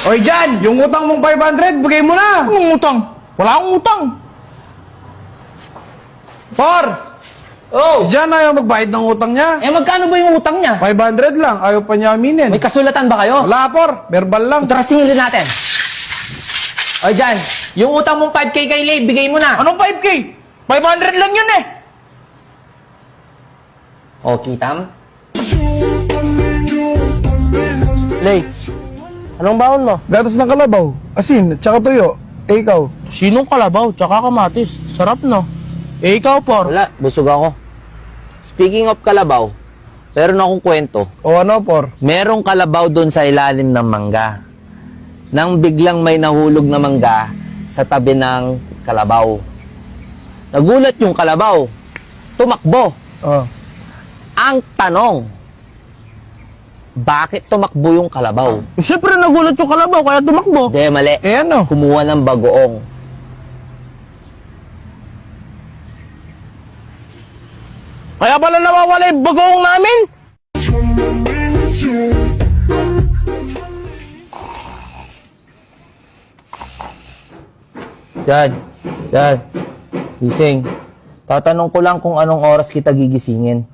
Oy, Jan! Yung utang mong 500, bigay mo na! Anong utang? Wala akong utang. Por! Oh! Si Jan ayaw magbayad ng utang niya. Eh, magkano ba yung utang niya? 500 lang, ayaw pa niya aminin. May kasulatan ba kayo? Wala, Por. Verbal lang. Tara, singilin natin. Oy, Jan, yung utang mong 5K kay Lay, bigay mo na. Anong 5K? 500 lang yun eh! O, Kitam? Lay, anong baon mo? Gatas ng kalabaw, asin, tsaka tuyo. Eh, ikaw? Sinong kalabaw, tsaka kamatis? Sarap, no? Eh, ikaw, Por? Wala, busog ako. Speaking of kalabaw, meron akong kwento. O ano, Por? Merong kalabaw doon sa ilalim ng mangga. Nang biglang may nahulog na mangga sa tabi ng kalabaw. Nagulat yung kalabaw. Tumakbo. Oh. Ang tanong, bakit tumakbo yung kalabaw? Eh, siyempre, nagulat yung kalabaw, kaya tumakbo. Di, mali. Eh ano? Kumuha ng bagoong. Kaya pala nawawala yung bagoong namin? Dad, gising. Tatanong ko lang kung anong oras kita gigisingin.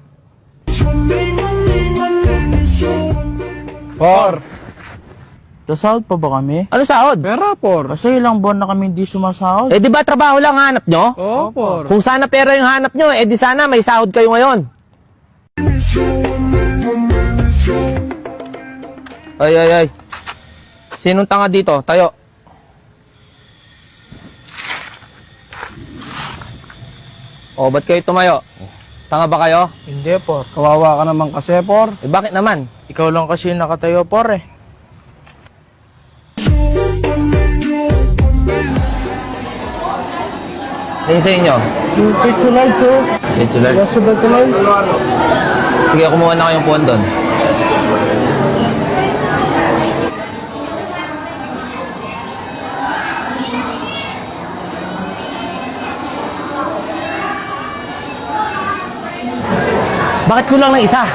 Por! Sasahod pa ba kami? Ano sahod? Pera, Por. Kasi ilang buwan na kami hindi sumasahod. Eh di ba trabaho lang hanap nyo? Oo, Por. Kung sana pera yung hanap nyo, eh di sana may sahod kayo ngayon. Ay. Sinong tanga dito? Tayo. O, ba't kayo tumayo? Tanga ba kayo? Hindi, Por. Kawawa ka naman kasi, Por. Eh bakit naman? Ikaw lang kasi nakatayo, Por, eh. Ano sa inyo? Yung picture light, sir. Medyo lang. Nasa ba ito lang? Sige, kumuha na kayong puwan doon. Bakit kulang ng isa?